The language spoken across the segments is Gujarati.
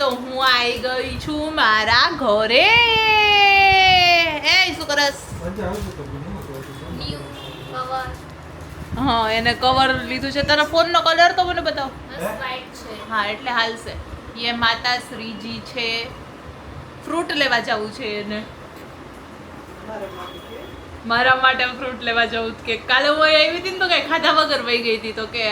તો હું આવી ગઈ છું મારા ઘરે. એ શું કરસ? હા, એને કવર લીધું છે. તારા ફોન નો કલર તો મને બતાવ. હા, એટલે હાલશે. એ માતા શ્રીજી છે. ફ્રૂટ લેવા જવું છે એને. મારા માટે ફ્રૂટ લેવા જવું કે કાલે હું આવી હતી ને તો કઈ ખાધા વગર વહી ગઈ હતી તો કે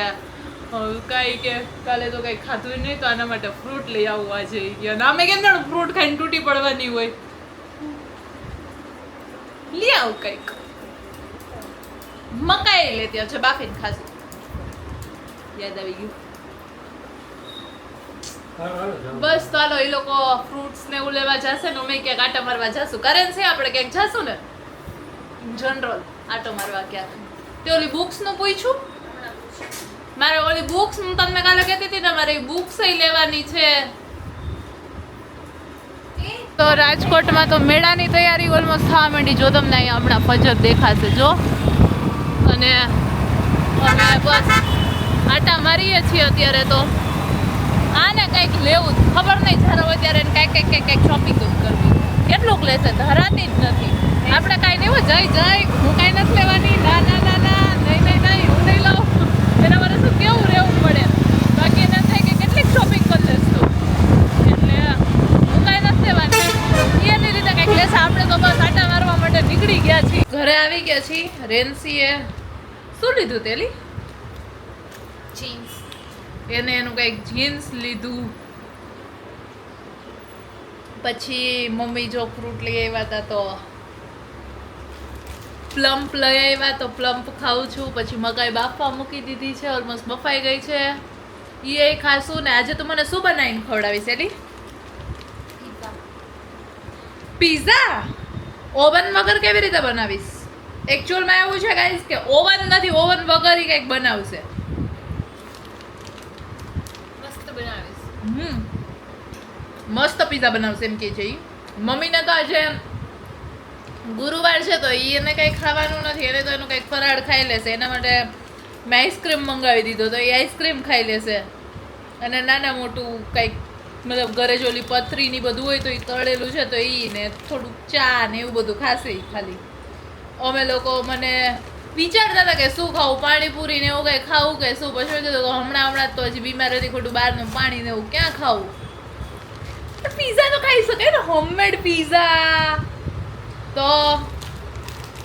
કઈ કે કાલે તો કઈ ખાધું નહીં તો આના માટે ફ્રૂટ લઈ આવવા જઈ અને અમે કેમ જાણું ફ્રૂટ ખાઈને તૂટી પડવાની હોય. લઈ આવ કઈક. મકાઈ લેતી છે બાફીને ખાશું. યાદ આવી ગયું. બસ ચાલો એ લોકો ફ્રૂટ્સ ને એવું લેવા જશે ને અમે ક્યાંક આટા મારવા જશું. કરેન્સી આપણે ક્યાંક જશું ને જનરલ આટો મારવા ક્યાંક. તે ઓલી બુક્સ નું પૂછ્યું? મારે ઓલી બુક્સ હું તમને કાલે કહેતી હતી ને મારે બુક્સ લેવાની છે. તો રાજકોટમાં તો મેળાની તૈયારી ઓલમોસ્ટ થવા માંડી. જો તમને અહીંયા હમણાં ફજર દેખાશે જો. અને અમે બસ આટા મારીએ છીએ અત્યારે. તો આને કંઈક લેવું ખબર નહીં જ્યારે હોય ત્યારે કંઈક શોપિંગ કરવી. કેટલુંક લેશે ધરાતી જ નથી. આપણે કાંઈ નહીં હોય જઈ હું કાંઈ નથી લેવાની. ના નહીં હું નહીં લઉં. એના મારે શું કેવું રહેવું પડે. બાકી એને થાય કે કેટલીક શોપિંગ કરી લેશ તું. એટલે હું કાંઈ નથી લેવાની. એની રીતે કંઈક લેશે. આપણે તો બસ આટા મારવા માટે નીકળી ગયા છીએ. ઘરે આવી ગયા છીએ. રેન્સીએ શું લીધું તેલી? જીન્સ. એને એનું કંઈક જીન્સ લીધું. પછી મમ્મી જો ફ્રૂટ લઈ આવ્યા હતા તો પ્લમ્પ લઈ આવ્યા તો પ્લમ્પ ખાઉં છું. પછી મકાઈ બાફવા મૂકી દીધી છે. ઓલમોસ્ટ બફાઈ ગઈ છે. એ ખાશું. ને આજે તો મને શું બનાવીને ખવડાવીશ એલી? પીઝા. ઓવન વગર કેવી રીતે બનાવીશ? એકચ્યુઅલમાં એવું છે ગાઈસ કે ઓવન નથી, ઓવન વગર કંઈક બનાવશે. મસ્ત પીઝા બનાવશે એમ કે છે. મમ્મીને તો આજે ગુરુવાર છે તો એને કંઈ ખાવાનું નથી. એને તો એનું કંઈક ફરાળ ખાઈ લેશે. એના માટે મેં આઈસ્ક્રીમ મંગાવી દીધો તો એ આઈસ્ક્રીમ ખાઈ લેશે. અને નાના મોટું કંઈક મતલબ ઘરે જો ઓલી પથરીની બધું હોય તો એ તળેલું છે તો એ ને થોડુંક ચા ને એવું બધું ખાશે ખાલી. અમે લોકો મને વિચારતા હતા કે શું ખાવું, પાણીપુરી ને એવું કંઈ ખાવું કે શું. પછી હમણાં તો હજી બીમાર હતી, ખોટું બહારનું પાણી ને એવું ક્યાં ખાવું. પીઝા તો ખાઈ શકાય ને, હોમમેડ પીઝા. તો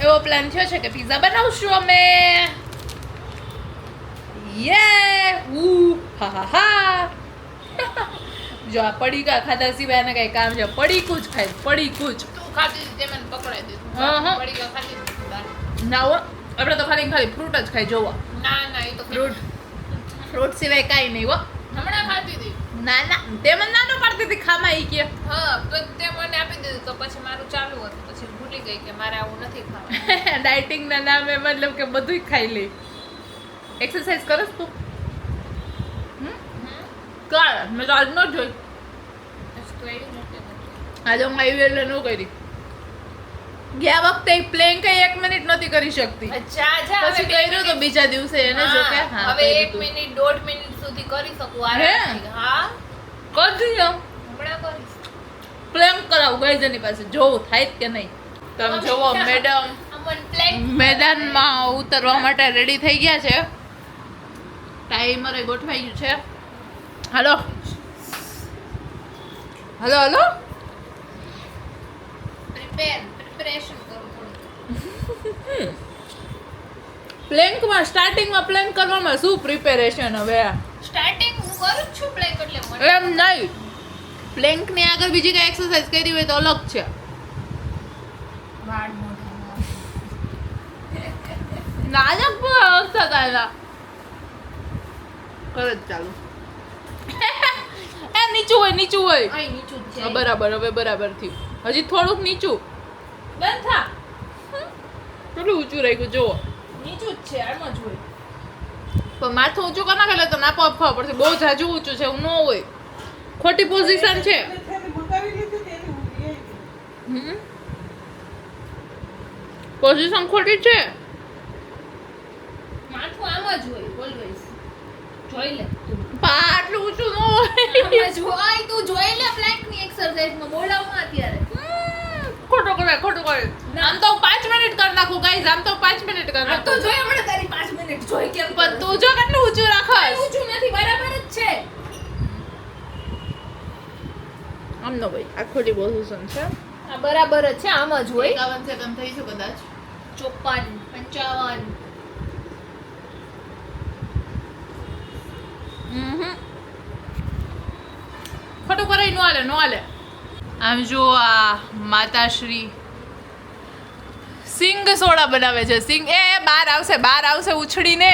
એવો પ્લાન થયો છે કે પીઝા બનાવશું અમે. હા. જો આ પડીકા ખાધા સિવાય એને કઈ કામ છે? પડીકું જ ખાય, પડીકું જ. તું ખાતી હતી તે મને પકડાઈ દીધું. હા પડીકા ખાતી હતી. ના હો, આપણે તો ખાલી ફ્રૂટ જ ખાઈ. જોવો ના એ તો ફ્રૂટ સિવાય કાંઈ નહીં હો. હમણાં ખાતી હતી. ના તે મને નાનો પાડતી હતી ખામાં. ઈ કે હા તે મને આપી દીધું તો પછી મારું ચાલુ હતું. પછી ભૂલી ગઈ કે મારે આવું નથી ખાવાનું. ડાયટિંગ ના નામે મતલબ કે બધું ખાઈ લે. એક્સરસાઇઝ કરસ તું? કર. મેં તો આજ ન જોઈ. આજે હું આવી એટલે ન કરી. ગયા વખતે પ્લેન કઈ 1 મિનિટ નથી કરી શકતી. પછી કર્યું તો બીજા દિવસે એને જો કે હવે 1 મિનિટ 1.5 મિનિટ સુધી કરી શકું. હા કરજો. હમણાં કરીશ. પ્લેન કરાવું ગાઈઝ એની પાસે. જોવું થાય કે નહીં. તમે જોવો મેડમ મેદાનમાં ઉતરવા માટે રેડી થઈ ગયા છે. ટાઈમરે ગોઠવાઈ ગયું છે. હાલો પ્રિપેરેશન કરું થોડું. પ્લેન્કમાં સ્ટાર્ટિંગમાં પ્લેન કરવામાં શું પ્રિપેરેશન? હવે સ્ટાર્ટિંગ હું કરું છું પ્લેન્ક એટલે એમ નહીં. પ્લેન્ક ની આગળ બીજી કઈ એક્સરસાઇઝ કરી હોય તો અલગ છે. વાળ મોઢા નાજક અવસ્થા થાય કરે ચાલુ. એ નીચું હોય અહીં નીચું છે. બરાબર. હવે બરાબર થયું. હજી થોડુંક નીચું. બંધ થા. કેટલું ઊંચું રાખ્યું જોવો. નીચું જ છે આમ જ હોય. પણ માથું ઊંચું કરી નાખે એટલે તો નાપો આપવા પડશે. બહુ જાજુ ઊંચું છે એવું ન હોય. ખોટી પોઝિશન છે. પોઝિશન ખોટી છે. માથું આમ જ હોય ઓલવેઝ. જોઈ લે. આટલું ઊંચું ન હોય. જોઈ તું જોઈ લે પ્લેન્કની એક્સરસાઇઝમાં બોલાવમાં અત્યારે ખોટું કરે આમ તો 5 મિનિટ કરી નાખું ગાઈસ આમ તો 5 મિનિટ કરી નાખું તો જોઈ હમણાં તારી 5 મિનિટ જોઈ કેમ પણ તું જો કેટલું ઊંચું રાખસ ઊંચું નથી બરાબર જ છે આમ નો ભાઈ આ ખોટી પોઝિશન છે આ બરાબર જ છે આમ જ હોય 51 સેકન્ડ થઈ છે કદાચ 54 55 ખોટું કરે નો હાલે આમ જો આ માતાશ્રી સિંગ સોડા બનાવે છે સિંગ એ બહાર આવશે ઉછળીને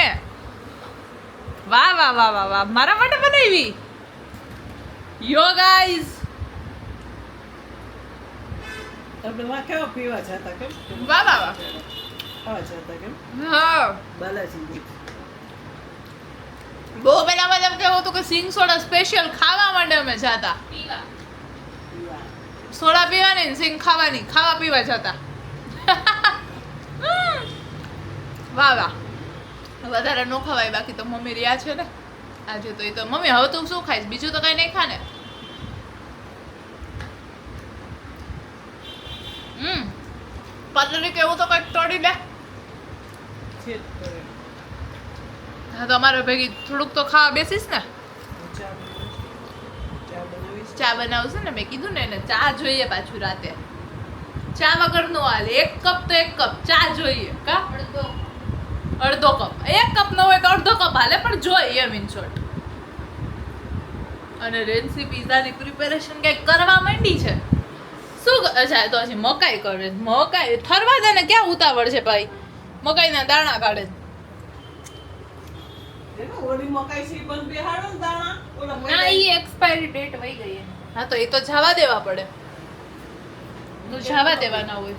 વાહ મારા માટે બનાવી યો ગાઈઝ આપણે વાહ કેવા પીવા જતા કેમ વાહ ખાવા જતા કેમ હા બાલાજી બહુ પેલા મતલબ કેવું હતું કે સિંગ સોડા સ્પેશિયલ ખાવા માટે અમે જાતા સોડા પીવાની સિંગ ખાવાની ખાવા પીવા જતા વાહ વધારે નો ખવાય બાકી તો મમ્મી રહ્યા છે ને આજે તો એ તો મમ્મી હવે તું શું ખાઈશ બીજું તો કઈ નહીં ખા ને પાતળી કેવું તો કઈક તોડી લે હા તો અમારે ભેગી થોડુંક તો ખાવા બેસીશ ને ચા બનાવશે ને મેં કીધું ને એને ચા જોઈએ પાછું રાતે ચા વગર નો હાલે 1 કપ તો 1 કપ ચા જોઈએ કા અડધો કપ 1 કપ ન હોય તો અડધો કપ હાલે પણ જોઈએ એમ ઇન શોર્ટ અને રેન્સી પીઝાની પ્રિપેરેશન કઈક કરવા માંડી છે શું અચ્છા તો હજી મકાઈ કરે મકાઈ ઠરવા દે ને ક્યાં ઉતાવળ છે ભાઈ મકાઈના દાણા કાઢે ઓલી મકાઈ સી પણ બેહાડો ને દાણા ઓલા ના ઈ એક્સપાયરી ડેટ વઈ ગઈ હા તો એ તો જવા દેવા પડે તો જવા દેવાના હોય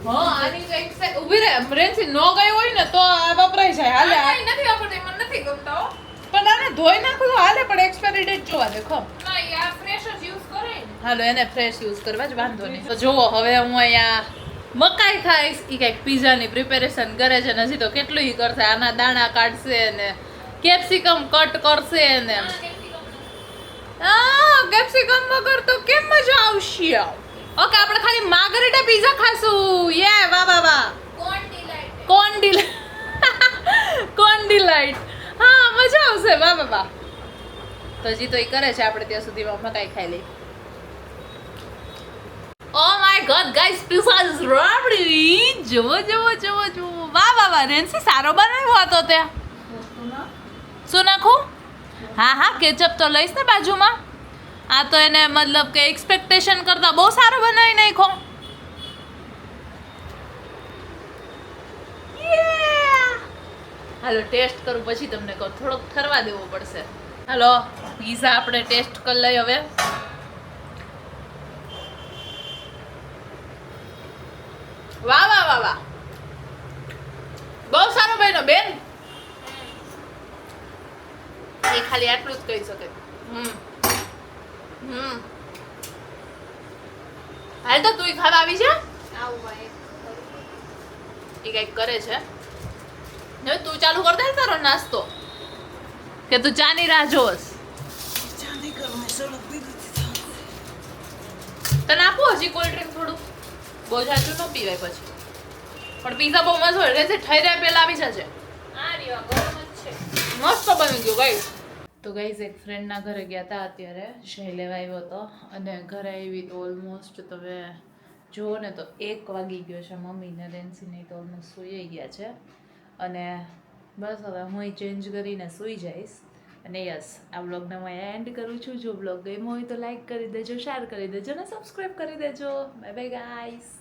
હા આની તો ઊભી રહે રેન્સી નો ગઈ હોય ને તો આ વપરાઈ જાય હાલે નથી વાપરતી મને નથી ગમતા હો પણ આને ધોઈ નાખો તો હાલે પણ એક્સપાયરી ડેટ જોવા દેખો ના યાર ફ્રેશ જ યુઝ કરે હાલો એને ફ્રેશ યુઝ કરવા જ વાંધો નહીં તો જોવો હવે હું અહીંયા મકાઈ ખાઈશ ઈ કઈક પીઝાની પ્રિપેરેશન કરે છે ને હજી તો કેટલું ઈ કરશે આના દાણા કાઢશે ને કેપ્સિકમ કટ કરશે ને કેપ્સિકમ વગર તો કેમ મજા આવશે ઓકે આપણે ખાલી માર્ગરેટા પીઝા ખાશું યે વાહ કોન ડિલાઇટ હા મજા આવશે વાહ તો હજી તો ઈ કરે છે આપણે ત્યાં સુધીમાં મકાઈ ખાઈ લઈ Oh my god guys pizza is ready જો વાહ રેન્સી સારો બનાવ્યો હતો તે શું નાખું હા કેચઅપ તો લઈશ ને બાજુમાં આ તો એને મતલબ કે એક્સપેક્ટેશન કરતા બહુ સારો બનાવી નાખો હાલો ટેસ્ટ કરું પછી તમને કહું થોડોક ઠરવા દેવો પડશે હાલો પીઝા આપણે ટેસ્ટ કરી લઈએ હવે વાહ બહુ સારો બન્યો બેન એ ખાલી આટલું જ કહી શકે હાલ તો તું ખાવા આવી જા એ કઈક કરે છે હવે તું ચાલુ કર દે તારો નાસ્તો કે તું ચાની રાહ જોસ ચાંદી કરું સડક દીધી તને આપું હજી કોલ્ડ ડ્રિંક થોડું બહુ જાજુ ન પીવાય પછી પણ પીઝા બહુ મસ્ત હોય એટલે ઠઈ રહ્યા પહેલા આવી જશે આ રહ્યો ગરમ જ છે મસ્ત બની ગયો ગાઈસ તો ગાઈસ એક ફ્રેન્ડના ઘરે ગયા હતા અત્યારે શહી લેવા આવ્યો હતો અને ઘરે આવી તો ઓલમોસ્ટ તમે જુઓ ને તો 1 વાગી ગયો છે મમ્મીને રેન્સીને તો ઓલમોસ્ટ સૂઈ ગયા છે અને બસ હવે હું ચેન્જ કરીને સૂઈ જઈશ અને યસ આ વ્લોગને હું એન્ડ કરું છું જો વ્લોગ ગમ્યો હોય તો લાઈક કરી દેજો શેર કરી દેજો અને સબસ્ક્રાઈબ કરી દેજો બાય બાય ગાઈસ